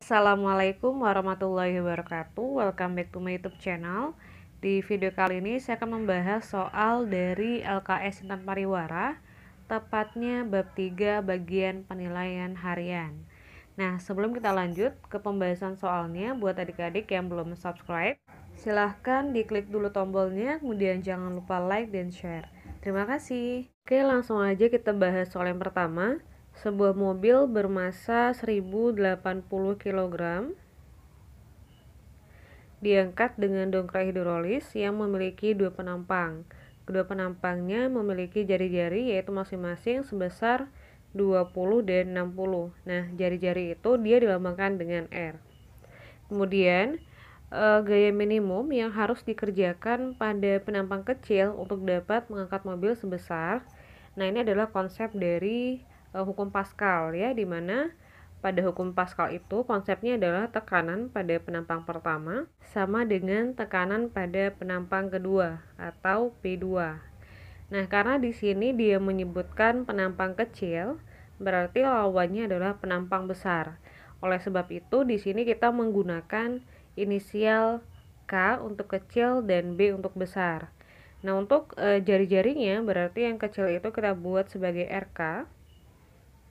Assalamualaikum warahmatullahi wabarakatuh. Welcome back to my YouTube channel. Di video kali ini saya akan membahas soal dari LKS Intan Pariwara, tepatnya bab 3 bagian penilaian harian. Nah, sebelum kita lanjut ke pembahasan soalnya, buat adik-adik yang belum subscribe, silahkan diklik dulu tombolnya, kemudian jangan lupa like dan share. Terima kasih. Oke, langsung aja kita bahas soal yang pertama. Sebuah mobil bermasa 1080 kg diangkat dengan dongkrak hidrolis yang memiliki dua penampang. Kedua penampangnya memiliki jari-jari yaitu masing-masing sebesar 20 dan 60. Nah, jari-jari itu dia dilambangkan dengan R. Kemudian, gaya minimum yang harus dikerjakan pada penampang kecil untuk dapat mengangkat mobil sebesar. Nah, ini adalah konsep dari hukum Pascal ya, dimana pada hukum Pascal itu konsepnya adalah tekanan pada penampang pertama sama dengan tekanan pada penampang kedua atau P2. Nah, karena di sini dia menyebutkan penampang kecil, berarti lawannya adalah penampang besar. Oleh sebab itu, di sini kita menggunakan inisial K untuk kecil dan B untuk besar. Nah, untuk jari-jarinya berarti yang kecil itu kita buat sebagai RK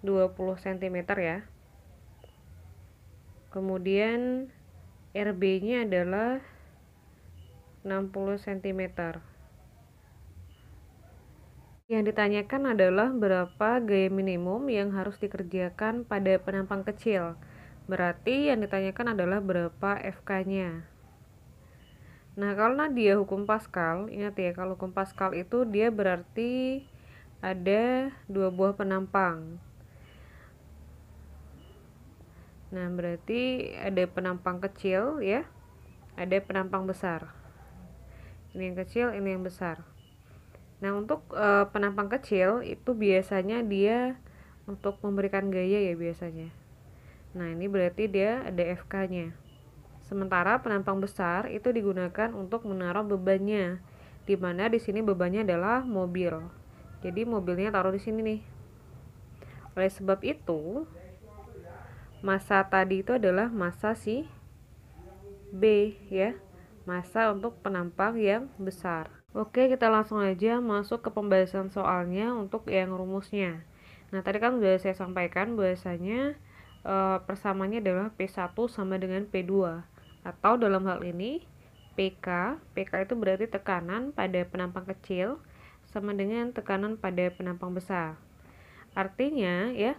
20 cm ya. Kemudian RB-nya adalah 60 cm. Yang ditanyakan adalah berapa gaya minimum yang harus dikerjakan pada penampang kecil. Berarti yang ditanyakan adalah berapa FK-nya. Nah, karena dia hukum Pascal, ingat ya, kalau hukum Pascal itu dia berarti ada dua buah penampang. Nah, berarti ada penampang kecil ya, ada penampang besar. Ini yang kecil, ini yang besar. Nah, untuk penampang kecil itu biasanya dia untuk memberikan gaya ya biasanya. Nah, ini berarti dia ada FK-nya. Sementara penampang besar itu digunakan untuk menaruh bebannya, di mana di sini bebannya adalah mobil. Jadi mobilnya taruh di sini nih. Oleh sebab itu, massa tadi itu adalah massa si B ya, massa untuk penampang yang besar. Oke, kita langsung aja masuk ke pembahasan soalnya untuk yang rumusnya. Nah, tadi kan sudah saya sampaikan bahwasanya persamaannya adalah P1 sama dengan P2, atau dalam hal ini PK itu berarti tekanan pada penampang kecil sama dengan tekanan pada penampang besar. Artinya ya,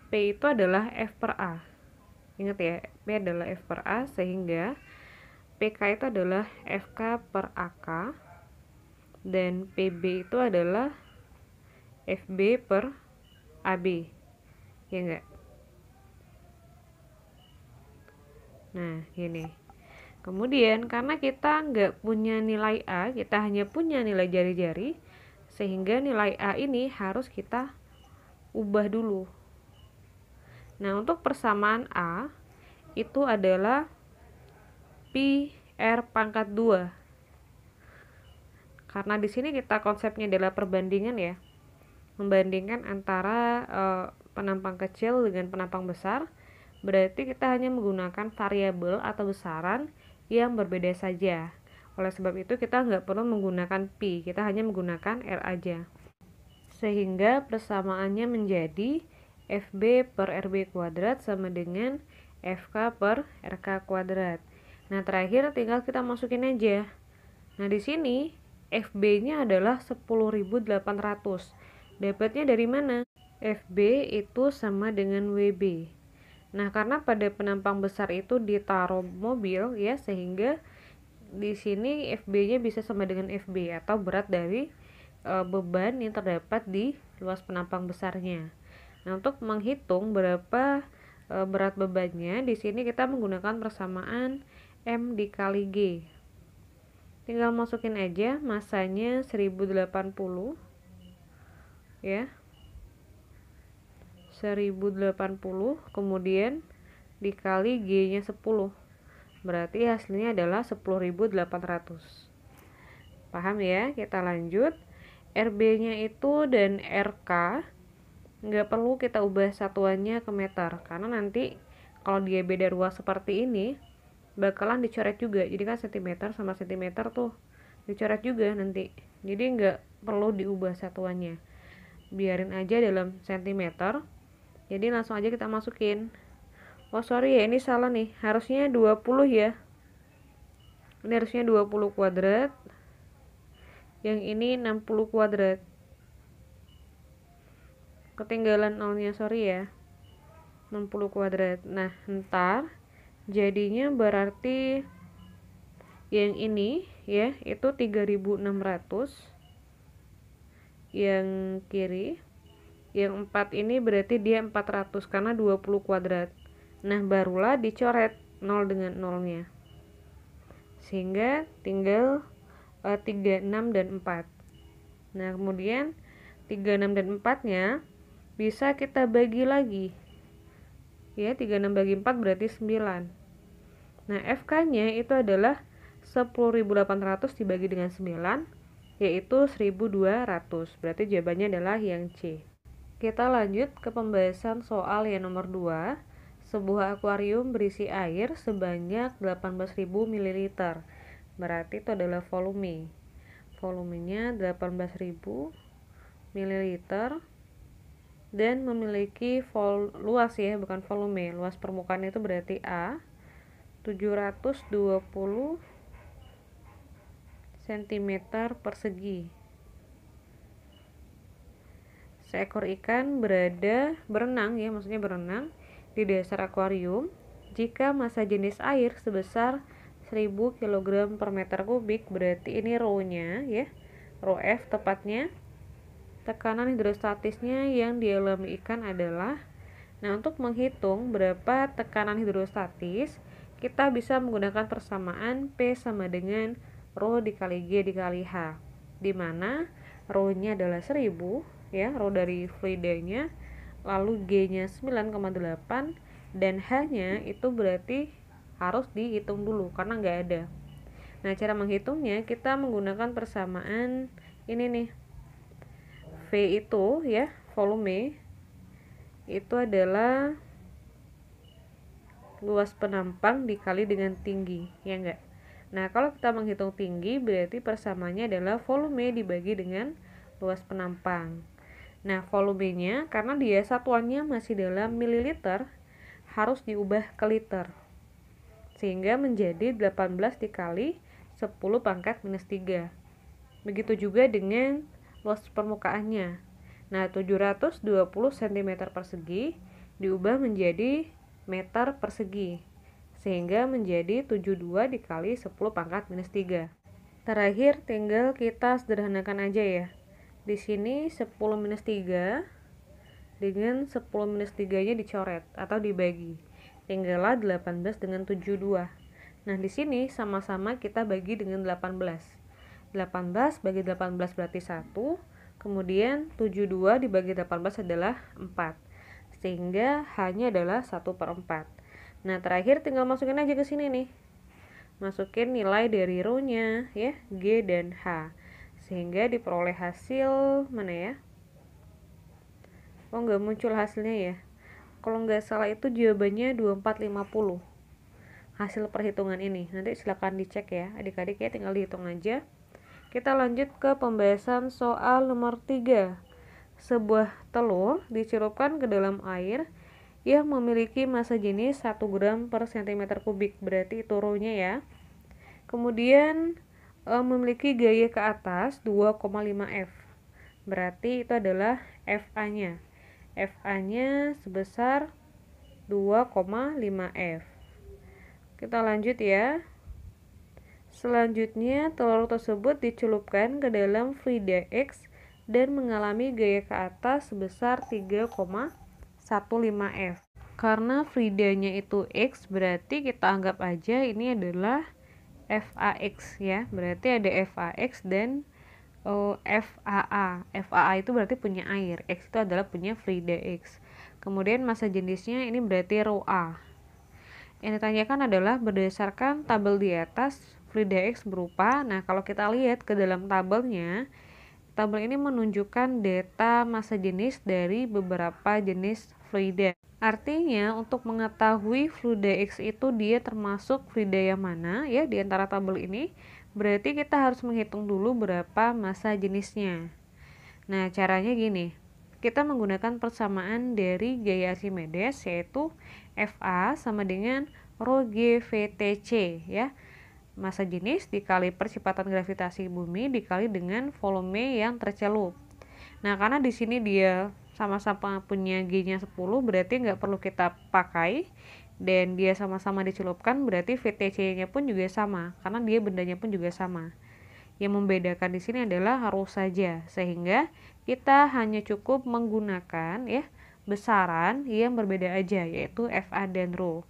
P itu adalah F per A. Ingat ya, P adalah F per A, sehingga PK itu adalah FK per AK, dan PB itu adalah FB per AB. Ya enggak? Nah, gini. Kemudian, karena kita nggak punya nilai A, kita hanya punya nilai jari-jari, sehingga nilai A ini harus kita ubah dulu. Nah, untuk persamaan A, itu adalah Pi R pangkat 2. Karena di sini kita konsepnya adalah perbandingan ya. Membandingkan antara penampang kecil dengan penampang besar, berarti kita hanya menggunakan variabel atau besaran yang berbeda saja. Oleh sebab itu kita nggak perlu menggunakan Pi, kita hanya menggunakan R aja. Sehingga persamaannya menjadi FB per RB kuadrat sama dengan FK per RK kuadrat. Nah, terakhir tinggal kita masukin aja. Nah, di sini FB-nya adalah 10.800. Dapatnya dari mana? FB itu sama dengan WB. Nah, karena pada penampang besar itu ditaruh mobil ya, sehingga di sini FB-nya bisa sama dengan FB atau berat dari beban yang terdapat di luas penampang besarnya. Nah, untuk menghitung berapa berat bebannya, di sini kita menggunakan persamaan M dikali G. Tinggal masukin aja massanya 1080 ya. 1080 kemudian dikali G-nya 10. Berarti hasilnya adalah 10.800. Paham ya? Kita lanjut. RB-nya itu dan RK nggak perlu kita ubah satuannya ke meter, karena nanti kalau dia beda ruas seperti ini bakalan dicoret juga. Jadi kan sentimeter sama sentimeter tuh dicoret juga nanti, jadi nggak perlu diubah satuannya, biarin aja dalam sentimeter. Jadi langsung aja kita masukin. Oh sorry ya, ini salah nih, harusnya 20 ya, ini harusnya 20 kuadrat, yang ini 60 kuadrat, ketinggalan nolnya, sorry ya, 60 kuadrat. Nah ntar jadinya berarti yang ini ya itu 3600, yang kiri, yang 4 ini berarti dia 400 karena 20 kuadrat. Nah barulah dicoret 0 dengan nolnya, sehingga tinggal 36 dan 4. Nah kemudian 36 dan 4 nya bisa kita bagi lagi ya, 36 bagi 4 berarti 9. Nah FK nya itu adalah 10.800 dibagi dengan 9, yaitu 1.200. Berarti jawabannya adalah yang C. Kita lanjut ke pembahasan soal yang nomor 2. Sebuah akuarium berisi air sebanyak 18.000 ml. Berarti itu adalah volume. Volumenya 18.000 ml dan memiliki luas ya, bukan volume. Luas permukaan itu berarti A 720 cm persegi. Seekor ikan berenang ya, maksudnya berenang di dasar akuarium jika massa jenis air sebesar 1000 kg per meter kubik. Berarti ini rho-nya ya, rho F tepatnya. Tekanan hidrostatisnya yang dialami ikan adalah, nah untuk menghitung berapa tekanan hidrostatis, kita bisa menggunakan persamaan P sama dengan rho dikali G dikali H, di mana rho-nya adalah 1000 ya, rho dari fluidanya, lalu G-nya 9,8 dan H-nya itu berarti harus dihitung dulu karena nggak ada. Nah cara menghitungnya kita menggunakan persamaan ini nih, V itu ya, volume itu adalah luas penampang dikali dengan tinggi, ya enggak? Nah kalau kita menghitung tinggi berarti persamaannya adalah volume dibagi dengan luas penampang. Nah volumenya karena dia satuannya masih dalam mililiter harus diubah ke liter, sehingga menjadi 18 dikali 10 pangkat minus 3. Begitu juga dengan luas permukaannya. Nah 720 cm persegi diubah menjadi meter persegi, sehingga menjadi 72 dikali 10 pangkat minus 3. Terakhir tinggal kita sederhanakan aja ya. Di sini 10 minus 3 dengan 10 minus 3 nya dicoret atau dibagi, tinggallah 18 dengan 72. Nah di sini sama-sama kita bagi dengan 18 bagi 18 berarti 1, kemudian 72 dibagi 18 adalah 4, sehingga H-nya adalah 1/4. Nah terakhir tinggal masukin aja ke sini nih, masukin nilai dari rho-nya ya, G dan H, sehingga diperoleh hasil mana ya? Oh nggak muncul hasilnya ya, kalau nggak salah itu jawabannya 2450 hasil perhitungan ini. Nanti silakan dicek ya adik-adik ya, tinggal dihitung aja. Kita lanjut ke pembahasan soal nomor 3. Sebuah telur dicelupkan ke dalam air yang memiliki massa jenis 1 gram per cm kubik, berarti itu rho-nya ya. Kemudian memiliki gaya ke atas 2,5 F, berarti itu adalah FA-nya. FA-nya sebesar 2,5 F. Kita lanjut ya. Selanjutnya, telur tersebut dicelupkan ke dalam fluida X dan mengalami gaya ke atas sebesar 3,15 F. Karena fluidanya itu X, berarti kita anggap aja ini adalah FAX ya. Berarti ada FAX dan FAA. FAA itu berarti punya air, X itu adalah punya fluida X. Kemudian massa jenisnya ini berarti rho A. Yang ditanyakan adalah berdasarkan tabel di atas, fluida X berupa, nah kalau kita lihat ke dalam tabelnya, tabel ini menunjukkan data massa jenis dari beberapa jenis fluida. Artinya untuk mengetahui fluida X itu dia termasuk fluida yang mana ya di antara tabel ini, berarti kita harus menghitung dulu berapa massa jenisnya. Nah, caranya gini. Kita menggunakan persamaan dari gaya Archimedes, yaitu Fa sama dengan rho G VTC ya. Massa jenis dikali percepatan gravitasi bumi dikali dengan volume yang tercelup. Nah, karena di sini dia sama-sama punya G-nya 10, berarti nggak perlu kita pakai, dan dia sama-sama dicelupkan, berarti VTC-nya pun juga sama, karena dia bendanya pun juga sama. Yang membedakan di sini adalah rho saja, sehingga kita hanya cukup menggunakan ya besaran yang berbeda aja, yaitu Fa dan rho,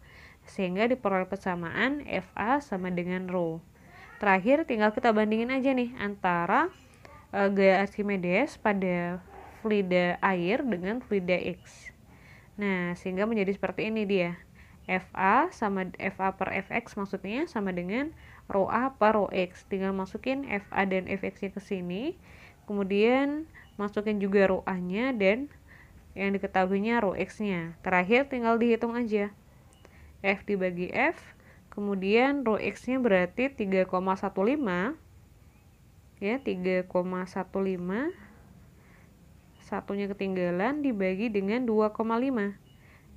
sehingga diperoleh persamaan Fa sama dengan rho. Terakhir tinggal kita bandingin aja nih antara gaya Archimedes pada fluida air dengan fluida X. Nah, sehingga menjadi seperti ini dia. Fa per Fx maksudnya sama dengan rho A per rho X. Tinggal masukin Fa dan Fx-nya ke sini. Kemudian masukin juga rho A-nya dan yang diketahuinya rho X-nya. Terakhir tinggal dihitung aja. F dibagi F, kemudian rho X-nya berarti 3,15 ya, 3,15, satunya ketinggalan, dibagi dengan 2,5,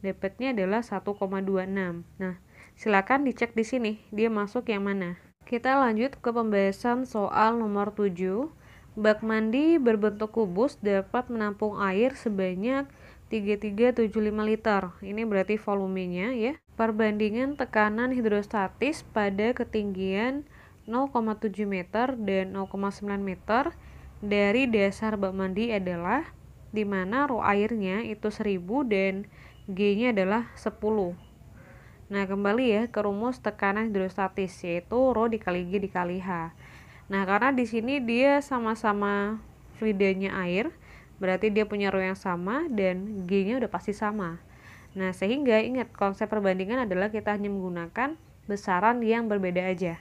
dapatnya adalah 1,26. Nah, silakan dicek di sini dia masuk yang mana. Kita lanjut ke pembahasan soal nomor 7. Bak mandi berbentuk kubus dapat menampung air sebanyak 3375 liter. Ini berarti volumenya ya. Perbandingan tekanan hidrostatis pada ketinggian 0,7 meter dan 0,9 meter dari dasar bak mandi adalah di mana rho airnya itu 1000 dan G-nya adalah 10. Nah, kembali ya ke rumus tekanan hidrostatis, yaitu rho dikali G dikali H. Nah, karena di sini dia sama-sama fluidanya air, berarti dia punya rho yang sama dan G-nya udah pasti sama. Nah, sehingga ingat konsep perbandingan adalah kita hanya menggunakan besaran yang berbeda aja.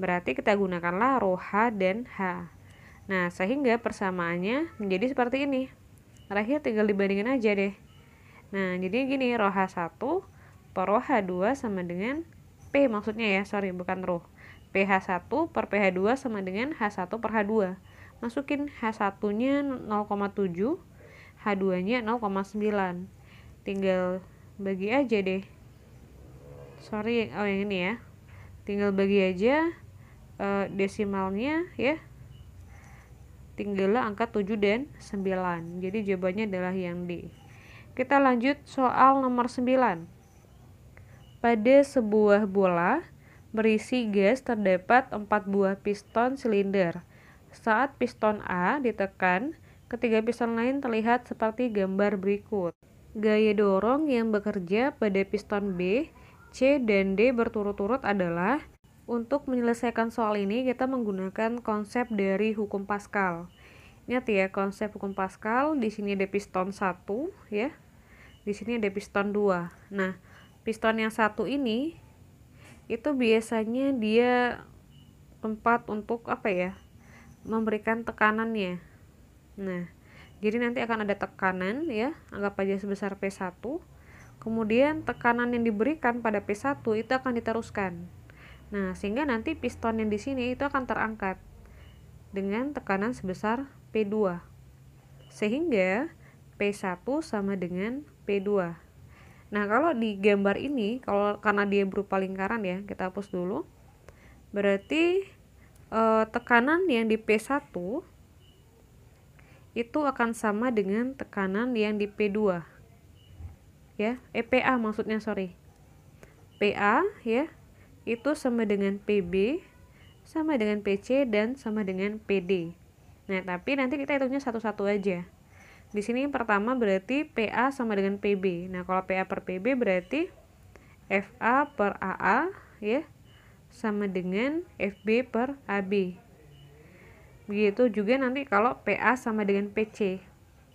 Berarti kita gunakanlah rho H dan H. Nah, sehingga persamaannya menjadi seperti ini. Terakhir tinggal dibandingin aja deh. Nah, jadi gini, rho H1 per rho H2 sama dengan P maksudnya ya, sorry bukan rho. PH1 per PH2 sama dengan H1 per H2. Masukin H1-nya 0,7, H2-nya 0,9. Tinggal bagi aja deh. Sorry, oh yang ini ya. Tinggal bagi aja desimalnya ya. Tinggallah angka 7 dan 9. Jadi jawabannya adalah yang D. Kita lanjut soal nomor 9. Pada sebuah bola berisi gas terdapat 4 buah piston silinder. Saat piston A ditekan, ketiga piston lain terlihat seperti gambar berikut. Gaya dorong yang bekerja pada piston B, C, dan D berturut-turut adalah. Untuk menyelesaikan soal ini kita menggunakan konsep dari hukum Pascal. Ingat ya, konsep hukum Pascal, di sini ada piston 1 ya. Di sini ada piston 2. Nah, piston yang satu ini itu biasanya dia tempat untuk apa ya? Memberikan tekanannya. Nah, jadi nanti akan ada tekanan ya, anggap aja sebesar P1. Kemudian tekanan yang diberikan pada P1 itu akan diteruskan. Nah, sehingga nanti piston yang di sini itu akan terangkat dengan tekanan sebesar P2. Sehingga P1 sama dengan P2. Nah, kalau di gambar ini, karena dia berupa lingkaran ya, kita hapus dulu. Berarti tekanan yang di P1 itu akan sama dengan tekanan yang di P2. Ya, PA maksudnya, sorry. PA ya, itu sama dengan PB, sama dengan PC, dan sama dengan PD. Nah, tapi nanti kita hitungnya satu-satu aja. Di sini yang pertama berarti PA sama dengan PB. Nah, kalau PA per PB berarti FA per AA ya, sama dengan FB per AB. Begitu juga nanti kalau PA sama dengan PC.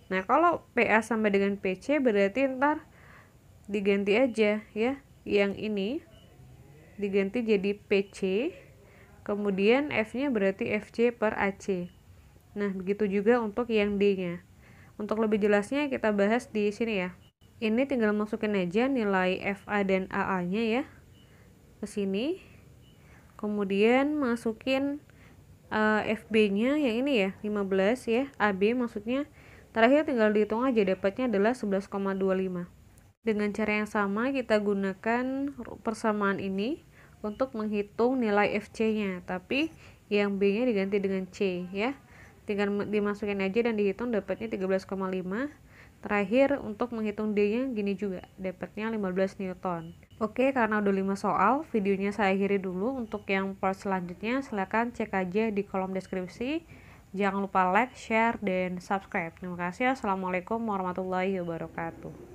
Nah, kalau PA sama dengan PC berarti ntar diganti aja ya. Yang ini diganti jadi PC, kemudian F-nya berarti FC per AC. Nah, begitu juga untuk yang D-nya. Untuk lebih jelasnya kita bahas di sini ya. Ini tinggal masukin aja nilai FA dan AA nya ya ke sini, kemudian masukin FB nya yang ini ya 15 ya, AB maksudnya. Terakhir tinggal dihitung aja, dapatnya adalah 11,25. Dengan cara yang sama kita gunakan persamaan ini untuk menghitung nilai FC nya, tapi yang B nya diganti dengan C ya. Tinggal dimasukin aja dan dihitung, dapatnya 13,5. Terakhir untuk menghitung D nya gini juga, dapatnya 15 Newton. Oke, karena udah 5 soal, videonya saya akhiri dulu. Untuk yang part selanjutnya silahkan cek aja di kolom deskripsi. Jangan lupa like, share, dan subscribe. Terima kasih. Assalamualaikum warahmatullahi wabarakatuh.